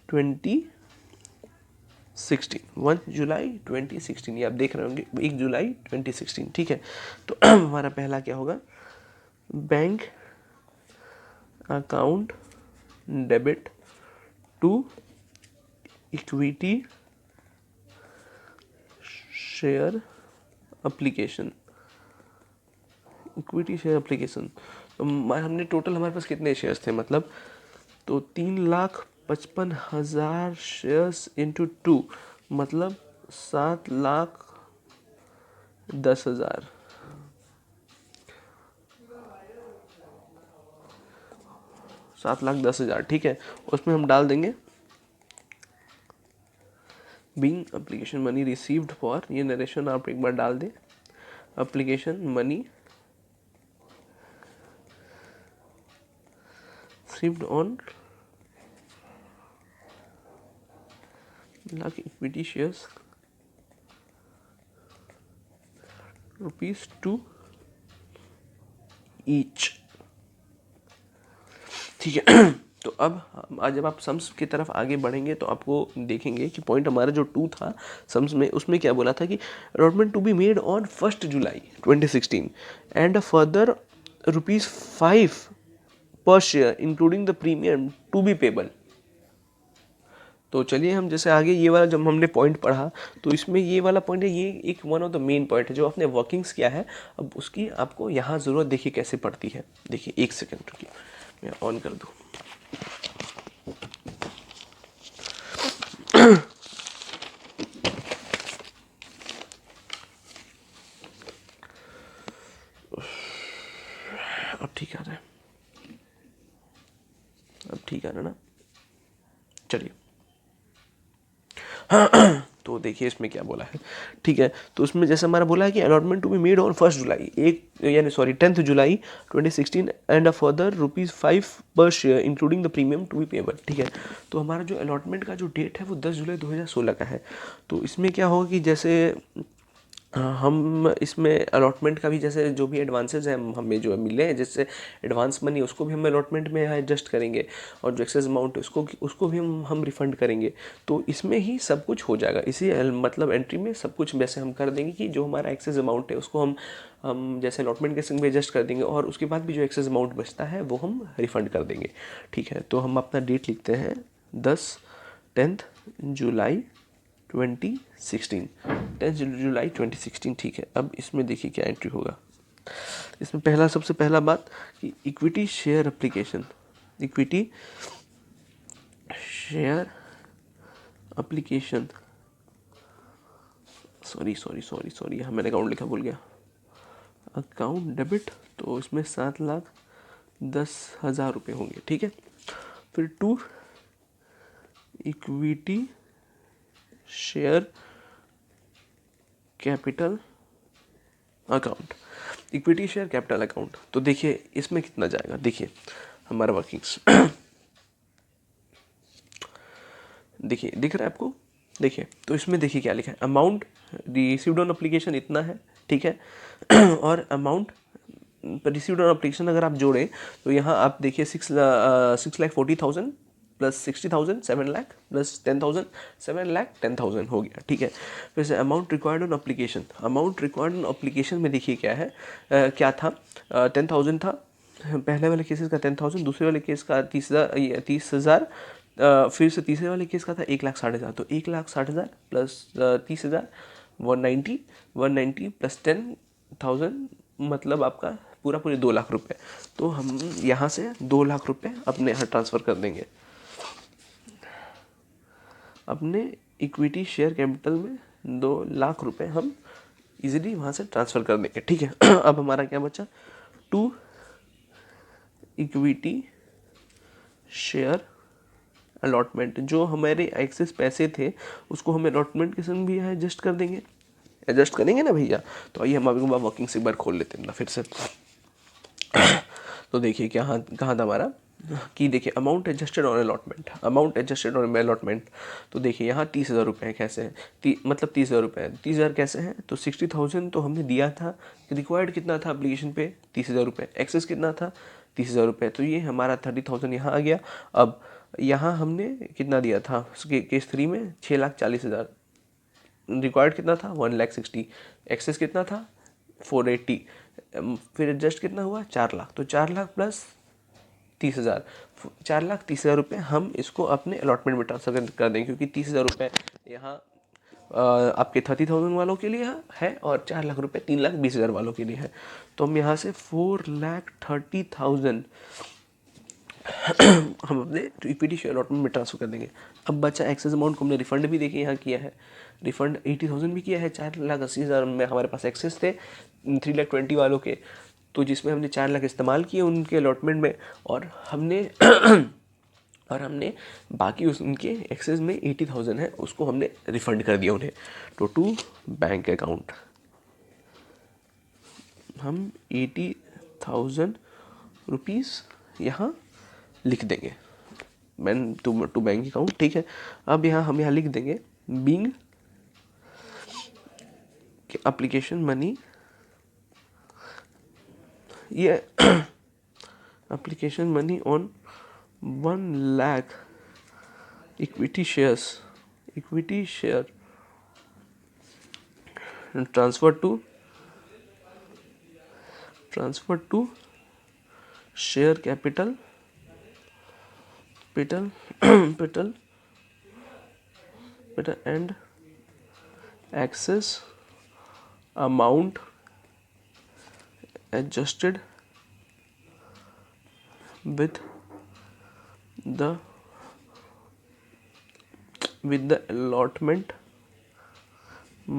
2016, 1 जुलाई 2016, ये आप देख रहे होंगे 1 जुलाई 2016, ठीक है। तो हमारा पहला क्या होगा, bank account debit to equity share application, equity share application. तो हमने टोटल हमारे पास कितने शेयर्स थे मतलब, तो 3,55,000 शेयर्स इंटू 2 मतलब 7,10,000, 7,10,000, ठीक है। उसमें हम डाल देंगे being application money received for, ये नरेशन आप एक बार डाल दें, application money received on lakh equity shares ₹2 each, ठीक है। तो अब आज जब आप सम्स की तरफ आगे बढ़ेंगे तो आपको देखेंगे कि पॉइंट हमारा जो 2 था सम्स में, उसमें क्या बोला था कि allotment to be made on 1 July 2016 and further ₹5 per share including the premium to be payable. तो चलिए हम जैसे आगे ये वाला जब हमने पॉइंट पढ़ा तो इसमें ये वाला पॉइंट है, ये एक one of the main point है जो आपने वर्किंग्स किया है। अब उसकी आपको यहाँ ज़रूरत देखिए कैसे पड़ती है। देखिए 1 सेकेंड रुकिए, मैं ऑन कर दूँ। अब ठीक आ रहा है, अब ठीक आ रहा है ना, चलिए। तो देखिए इसमें क्या बोला है, ठीक है। तो उसमें जैसे हमारा बोला है कि allotment to be made on 1 July, 10 July 2016 and uh further ₹5 per share including the premium to be payable, ठीक है। तो हमारा जो अलॉटमेंट का जो डेट है वो 10 जुलाई 2016 का है। तो इसमें क्या होगा कि जैसे हम इसमें अलॉटमेंट का भी जैसे जो भी एडवांसेज हैं हमें जो मिले हैं, जैसे एडवांस मनी, उसको भी हम अलॉटमेंट में एडजस्ट करेंगे और जो एक्सेस अमाउंट है उसको भी हम रिफ़ंड करेंगे। तो इसमें ही सब कुछ हो जाएगा, इसी मतलब एंट्री में सब कुछ वैसे हम कर देंगे कि जो हमारा एक्सेस अमाउंट है उसको हम जैसे अलॉटमेंट के संग में एडजस्ट कर देंगे और उसके बाद भी जो एक्सेस अमाउंट बचता है वो हम रिफ़ंड कर देंगे, ठीक है। तो हम अपना डेट लिखते हैं 10 जुलाई 2016, 10 जुलाई 2016, ठीक है। अब इसमें देखिए क्या एंट्री होगा। इसमें सबसे पहला बात कि equity share application, equity share application, sorry यहाँ मैंने अकाउंट लिखा भूल गया, अकाउंट डेबिट, तो इसमें 7,10,000 रुपये होंगे, ठीक है। फिर 2 equity share capital account, equity share capital account. तो देखिए इसमें कितना जाएगा, देखिए हमारा वर्किंग्स देखिए दिख रहा है आपको, देखिए। तो इसमें देखिए क्या लिखा है, अमाउंट रिसीव्ड ऑन एप्लीकेशन इतना है, ठीक है। और अमाउंट रिसीव्ड ऑन एप्लीकेशन अगर आप जोड़ें तो यहाँ आप देखिए 6,40,000 प्लस 60,000 7 लाख प्लस 10,000 7 लाख 10,000 हो गया, ठीक है। फिर से amount required on application, amount required on application में देखिए क्या है, क्या था, 10,000 था पहले वाले केसेस का, 10,000 दूसरे वाले केस का 30,000, फिर से तीसरे वाले केस का था 1,60,000, तो 1,60,000 प्लस 30,000 190 प्लस 10,000 मतलब आपका पूरे 2 लाख रुपए। तो हम यहाँ से 2 लाख रुपए अपने यहाँ ट्रांसफ़र कर देंगे, अपने इक्विटी शेयर कैपिटल में 2 लाख रुपए हम इजीली वहाँ से ट्रांसफ़र कर देंगे, ठीक है। अब हमारा क्या बचा, 2 इक्विटी शेयर अलॉटमेंट, जो हमारे एक्सेस पैसे थे उसको हम अलॉटमेंट के संग भी एडजस्ट कर देंगे, एडजस्ट करेंगे ना भैया। तो आइए हम अभी वर्किंग से एक बार खोल लेते हैं ना फिर से। तो देखिए कहाँ था हमारा कि देखिए amount adjusted on allotment, amount adjusted on allotment. तो देखिए यहाँ 30,000 रुपये कैसे हैं, मतलब 30,000 रुपये, 30,000 कैसे हैं, तो 60,000 तो हमने दिया था, रिक्वायर्ड कितना था एप्लीकेशन पे 30,000 रुपये, एक्सेस कितना था 30,000 रुपये, तो ये हमारा 30,000 यहाँ आ गया। अब यहाँ हमने कितना दिया था केस 3 में 6,40,000, रिक्वायर्ड कितना था 1,60,000, एक्सेस कितना था 480, फिर एडजस्ट कितना हुआ 4 लाख, तो 4 लाख प्लस 30,000, 4,30,000 रुपये हम इसको अपने अलॉटमेंट में ट्रांसफर कर देंगे, क्योंकि 30,000 रुपये यहाँ आपके 30,000 वालों के लिए है और 4 लाख रुपये 3,20,000 वालों के लिए है। तो हम यहाँ से 4,30,000 हम अपने इक्विटी शेयर अलॉटमेंट में ट्रांसफर कर देंगे। अब बचा एक्सेस अमाउंट को हमने रिफंड भी देखिए यहाँ किया है, रिफंड 80,000 भी किया है, 4,80,000 में हमारे पास एक्सेस थे 3,20,000 वालों के, तो जिसमें हमने 4 लाख इस्तेमाल किए उनके अलॉटमेंट में, और हमने बाकी उनके एक्सेस में 80,000 है उसको हमने रिफंड कर दिया उन्हें। तो टू बैंक अकाउंट हम 80,000 रुपीज़ यहाँ लिख देंगे, मैन टू बैंक अकाउंट, ठीक है। अब हम यहाँ लिख देंगे बीइंग एप्लीकेशन मनी, ये application money on 1 lakh equity share transfer to share capital and excess amount adjusted with the allotment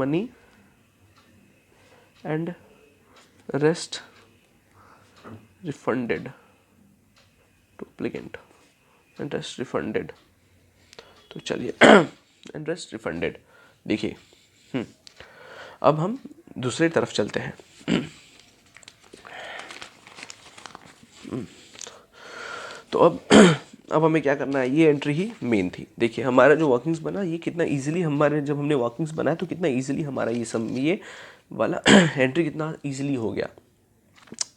money and rest refunded to applicant and rest refunded। तो चलिए and rest refunded देखिए। अब हम दूसरी तरफ चलते हैं। तो अब हमें क्या करना है, ये एंट्री ही मेन थी। देखिए हमारा जो वर्किंग्स बना ये कितना इजीली जब हमने वर्किंग्स बनाया तो कितना इजीली हमारा ये वाला एंट्री कितना इजीली हो गया।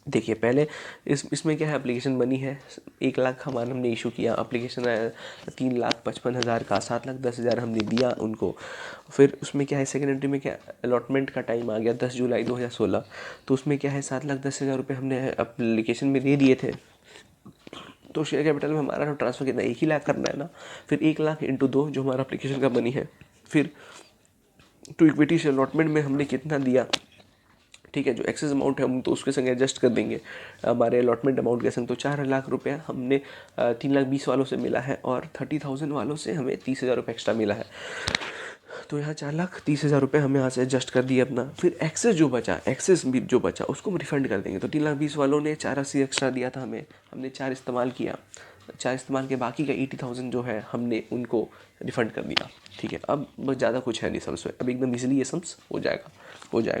देखिए पहले इसमें क्या है, एप्लीकेशन बनी है 1 लाख हमने इशू किया, एप्लीकेशन आया 3,55,000 का, 7,10,000 हमने दिया उनको। फिर उसमें क्या है, सेकेंड एंट्री में क्या अलॉटमेंट का टाइम आ गया 10 जुलाई 2016, तो उसमें क्या है 7,10,000 रुपये हमने एप्लीकेशन में दे दिए थे। तो शेयर कैपिटल में हमारा ट्रांसफ़र कितना 1 ही लाख करना है ना, फिर 1 लाख इंटू 2 जो हमारा एप्लीकेशन का मनी है, फिर टू इक्विटी शेयर अलॉटमेंट में हमने कितना दिया, ठीक है, जो एक्सेस अमाउंट है हम तो उसके संग एडजस्ट कर देंगे हमारे अलॉटमेंट अमाउंट के संग। तो 4 लाख रुपया हमने 3,20,000 वालों से मिला है और 30,000 वालों से हमें 30,000 रुपये एक्स्ट्रा मिला है। तो यहाँ 4,30,000 रुपये हमें यहाँ से एडजस्ट कर दिया अपना। फिर एक्सेस जो बचा उसको हम रिफंड कर देंगे। तो 3,20,000 वालों ने 4,80,000 एक्स्ट्रा दिया था हमें, हमने 4 इस्तेमाल किया, 4 इस्तेमाल के बाकी का 80,000 जो है हमने उनको रिफ़ंड कर दिया, ठीक है। अब बस ज़्यादा कुछ है नहीं सम्स में, अब एकदम इजीली ये सम्स हो जाएगा।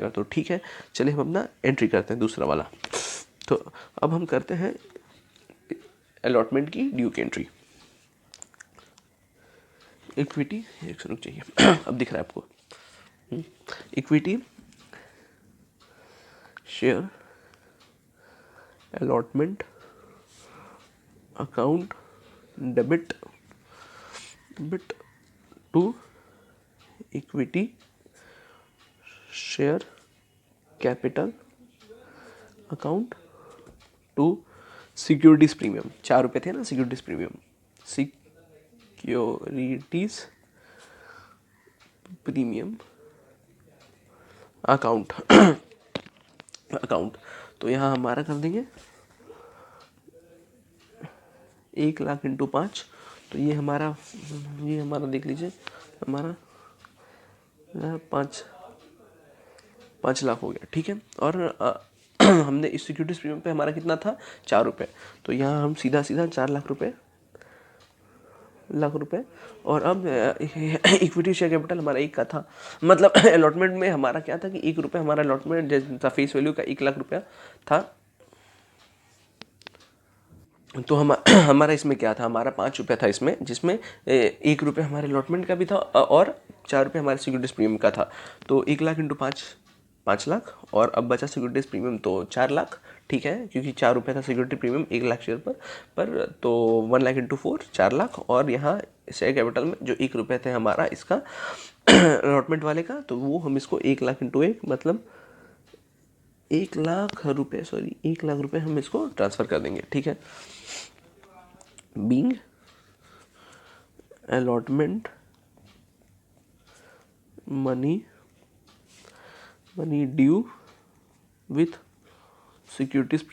तो ठीक है, चलिए हम अपना एंट्री करते हैं दूसरा वाला। तो अब हम करते हैं अलॉटमेंट की ड्यू की एंट्री। इक्विटी एक रुक चाहिए अब दिख रहा है आपको। Equity share allotment account debit to equity share capital account to securities premium. 4 रुपये थे ना securities premium, securities premium account तो यहाँ हमारा कर देंगे 1 लाख इंटू 5, तो ये हमारा देख लीजिए हमारा 5 लाख हो गया, ठीक है। और हमने इस सिक्योरिटीज प्रीमियम पे हमारा कितना था 4 रुपये, तो यहाँ हम सीधा 4 लाख रुपये और अब इक्विटी शेयर कैपिटल हमारा 1 का था, मतलब अलॉटमेंट में हमारा क्या था कि 1 रुपये हमारा अलॉटमेंट जैसा फेस वैल्यू का 1 लाख रुपया था। तो हमारा इसमें क्या था, हमारा 5 रुपया था इसमें, जिसमें 1 रुपये हमारे अलॉटमेंट का भी था और 4 रुपये हमारे सिक्योरिटीज प्रीमियम का था। तो 1 लाख इंटू 5 लाख, और अब बचा सिक्योरिटीज प्रीमियम तो 4 लाख, ठीक है, क्योंकि 4 रुपये था सिक्योरिटी प्रीमियम 1 लाख शेयर पर तो 1 लाख इंटू 4 4 लाख, और यहाँ शेयर कैपिटल में जो 1 रुपये थे हमारा इसका अलॉटमेंट वाले का, तो वो हम इसको 1 लाख इंटू 1 मतलब 1 लाख रुपये हम इसको ट्रांसफ़र कर देंगे, ठीक है। Being allotment money due with securities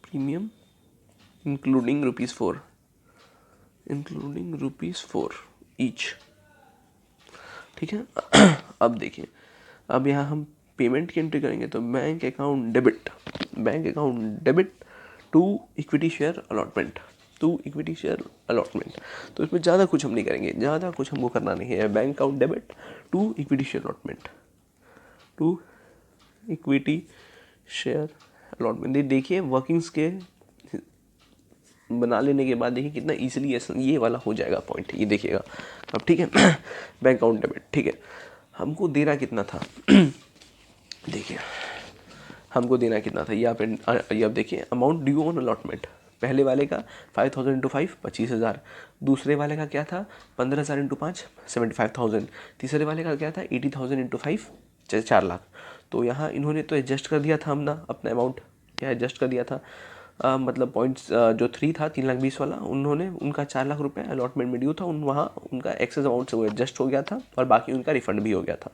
premium including rupees 4 each, ठीक है। अब देखिए अब यहाँ हम पेमेंट की एंट्री करेंगे तो bank account debit to equity share allotment, तो इसमें ज़्यादा कुछ हम नहीं करेंगे, ज़्यादा कुछ हमको करना नहीं है। Bank account debit to equity share allotment, to equity share allotment. देखिए वर्किंग्स के बना लेने के बाद देखिए कितना इजीली ये वाला हो जाएगा पॉइंट, ये देखिएगा अब, ठीक है। बैंक अकाउंट डेबिट, ठीक है। हमको देना कितना था देखिए, हमको देना कितना था, ये अब देखिए अमाउंट ड्यू ऑन अलॉटमेंट। पहले वाले का 5000 इंटू 5 25,000, दूसरे वाले का क्या था 15,000 इंटू 5 75,000, तीसरे वाले का क्या था 80,000 इंटू 5 4 लाख। तो यहाँ इन्होंने तो एडजस्ट कर दिया था हमने अपना अमाउंट, क्या एडजस्ट कर दिया था, मतलब पॉइंट्स जो 3 था 3,20,000 वाला, उन्होंने उनका 4 लाख रुपये अलॉटमेंट में ड्यू था, वहाँ उनका एक्सेस अमाउंट से वो एडजस्ट हो गया था और बाकी उनका रिफंड भी हो गया था,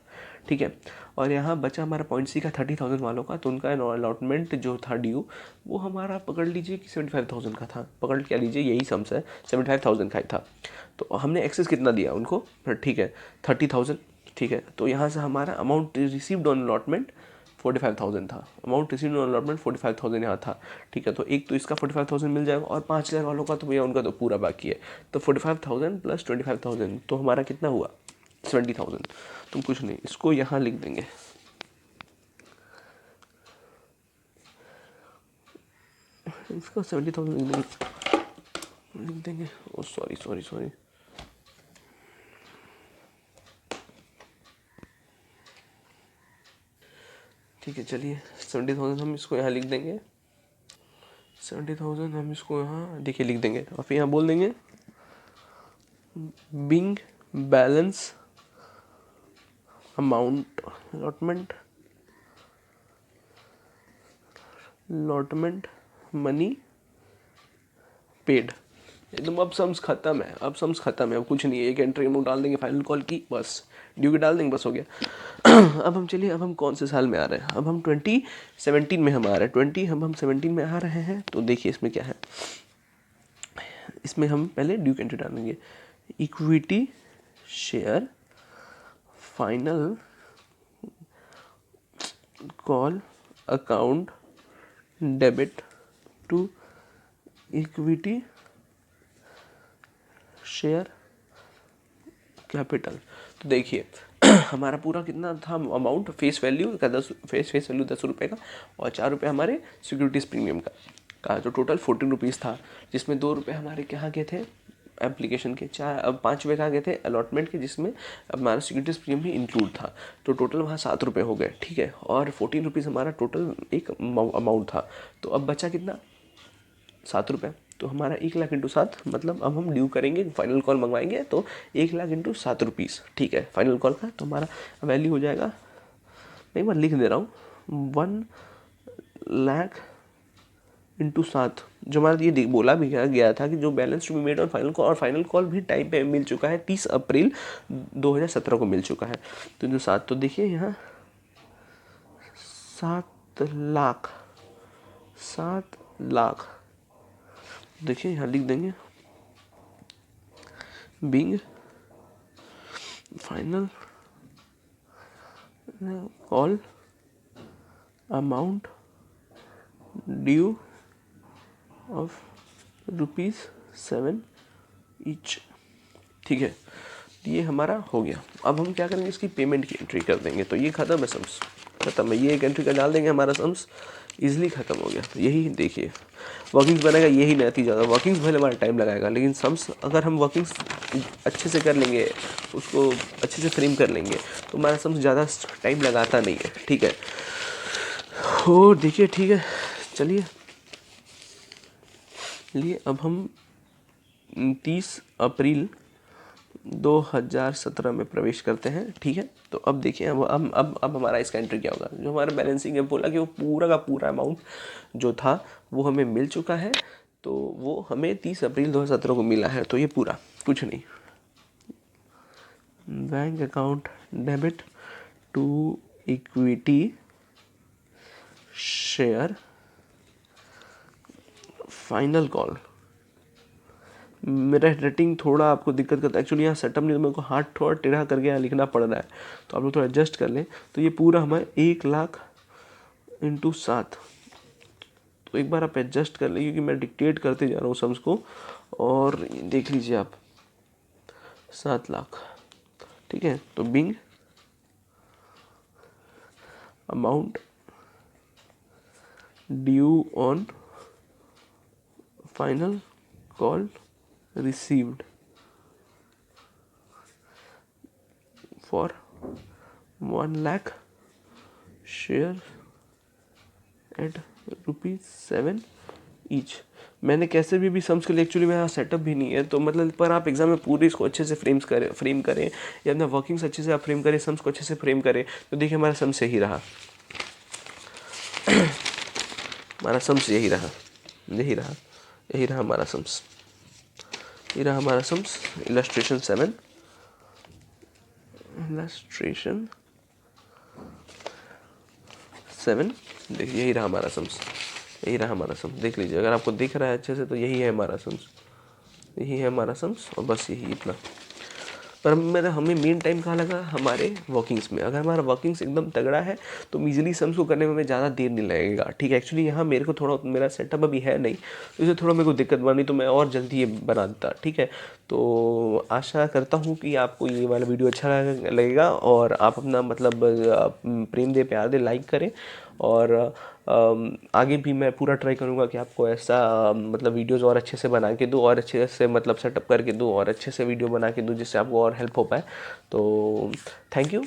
ठीक है। और यहाँ बचा हमारा पॉइंट सी का 30,000 वालों का, तो उनका अलॉटमेंट जो था ड्यू वो हमारा पकड़ लीजिए कि 75,000 का था, पकड़ क्या लीजिए यही सम्स है, 75,000 का ही था। तो हमने एक्सेस कितना दिया उनको, ठीक है 30,000, ठीक है। तो यहाँ से हमारा अमाउंट रिसीव्ड ऑन अलॉटमेंट 45,000 था, अमाउंट रिसीव्ड ऑन अलॉटमेंट 45,000 यहाँ था, ठीक है। तो एक तो इसका 45,000 मिल जाएगा और 5,000 वालों का तो भैया उनका तो पूरा बाकी है, तो 45,000 प्लस 25,000 तो हमारा कितना हुआ 70,000। तुम कुछ नहीं, इसको यहाँ लिख देंगे, इसको 70,000 लिख देंगे। ओ सॉरी, ठीक है चलिए 70,000 हम इसको यहाँ लिख देंगे, 70,000 हम इसको यहाँ देखिए लिख देंगे और फिर यहाँ बोल देंगे being balance amount allotment money paid. एकदम अब सम्स खत्म है, अब कुछ नहीं है, एक एंट्री हम डाल देंगे फाइनल कॉल की, बस ड्यू की डाल देंगे, बस हो गया। अब हम चलिए, अब हम कौन से साल में आ रहे हैं, अब हम 2017 में हम आ रहे हैं, हम 17 में आ रहे हैं। तो देखिए इसमें क्या है, इसमें हम पहले ड्यू की एंट्री डालेंगे, equity share final call account debit to equity share capital. तो देखिए हमारा पूरा कितना था अमाउंट, फेस वैल्यू 10 रुपये का और 4 रुपये हमारे सिक्योरिटीज़ प्रीमियम का जो टोटल 14 रुपीज़ था, जिसमें 2 रुपये हमारे कहाँ गए थे एप्लीकेशन के, 5 रुपये कहाँ गए थे अलॉटमेंट के, जिसमें अब हमारा सिक्योरिटीज़ प्रीमियम भी इंक्लूड था, तो टोटल वहाँ 7 रुपये हो गए, ठीक है। और 14 रुपीज़ हमारा टोटल एक अमाउंट था, तो अब बचा कितना 7 रुपये। तो हमारा 1,00,000 इंटू 7, मतलब अब हम ड्यू करेंगे, फाइनल कॉल मंगवाएंगे तो 1,00,000 इंटू 7 रुपीज़, ठीक है फाइनल कॉल का। तो हमारा वैल्यू हो जाएगा, मैं एक बार लिख दे रहा हूँ, 1,00,000 इंटू 7, जो हमारा ये बोला भी गया था कि जो balance to be made on final call, और फाइनल कॉल भी टाइम पे मिल चुका है, 30 अप्रैल 2017 को मिल चुका है। तो जो 7, तो देखिए यहाँ 7,00,000 देखिए यहाँ लिख देंगे being final call amount due of ₹7 each, ठीक है। ये हमारा हो गया। अब हम क्या करेंगे, इसकी पेमेंट की एंट्री कर देंगे। तो ये ख़त्म है, सम्स ख़त्म है, ये एक एंट्री का डाल देंगे, हमारा सम्स इजीली ख़त्म हो गया। तो यही देखिए वर्किंग्स बनेगा, यही नतीजा ज़्यादा वर्किंग्स भले हमारा टाइम लगाएगा, लेकिन सम्स अगर हम वर्किंग्स अच्छे से कर लेंगे, उसको अच्छे से फ्रेम कर लेंगे, तो हमारा सम्स ज़्यादा टाइम लगाता नहीं है, ठीक है। हो देखिए, ठीक है चलिए, अब हम 30 अप्रैल 2017 में प्रवेश करते हैं, ठीक है। तो अब देखिए, अब हमारा इसका एंट्री क्या होगा, जो हमारा बैलेंसिंग है, बोला कि वो पूरा का पूरा अमाउंट जो था वो हमें मिल चुका है, तो वो हमें 30 अप्रैल 2017 को मिला है, तो ये पूरा कुछ नहीं, bank account debit to equity share final call मेरा रेटिंग थोड़ा आपको दिक्कत करता है एक्चुअली, यहाँ सेटअप नहीं तो मेरे को हाथ थोड़ा टेढ़ा करके यहाँ लिखना पड़ रहा है, तो आप लोग थोड़ा एडजस्ट कर लें। तो ये पूरा हमारे 1,00,000 इंटू 7, तो एक बार आप एडजस्ट कर लें क्योंकि मैं डिक्टेट करते जा रहा हूँ सम्स को, और देख लीजिए आप 7,00,000, ठीक है। तो Bing amount due on final call received for 1,00,000 share eight ₹7 each. मैंने कैसे भी सम्स के लिए एक्चुअली मेरा सेटअप भी नहीं है, तो मतलब पर आप एग्जाम में पूरे इसको अच्छे से फ्रेम करें या अपना वर्किंग्स अच्छे से आप फ्रेम करें, सम्स को अच्छे से फ्रेम करें, तो देखिए हमारा सम्स यही रहा। हमारा सम्स यही रहा, यही रहा, यही रहा हमारा सम्स, ये रहा हमारा सम्स। इलस्ट्रेशन 7, इलस्ट्रेशन 7, देखिए यही रहा हमारा सम्स, यही रहा हमारा सम्स। देख लीजिए अगर आपको दिख रहा है अच्छे से तो यही है हमारा सम्स, यही है हमारा सम्स, और बस यही इतना। पर मेरा हमें मेन टाइम कहाँ लगा, हमारे वर्किंग्स में। अगर हमारा वर्किंग्स एकदम तगड़ा है तो ईजिली सम्स को करने में हमें ज़्यादा देर नहीं लगेगा, ठीक है। एक्चुअली यहाँ मेरे को थोड़ा, मेरा सेटअप अभी है नहीं, तो इसे थोड़ा मेरे को दिक्कत बनी, तो मैं और जल्दी ये बना देता, ठीक है। तो आशा करता हूँ कि आपको ये वाला वीडियो अच्छा लगेगा, और आप अपना मतलब प्रेम दे, प्यार दे, लाइक करें, और आगे भी मैं पूरा ट्राई करूँगा कि आपको ऐसा मतलब वीडियोस और अच्छे से बना के दूँ, और अच्छे से मतलब सेटअप करके दूँ, और अच्छे से वीडियो बना के दूँ जिससे आपको और हेल्प हो पाए। तो थैंक यू।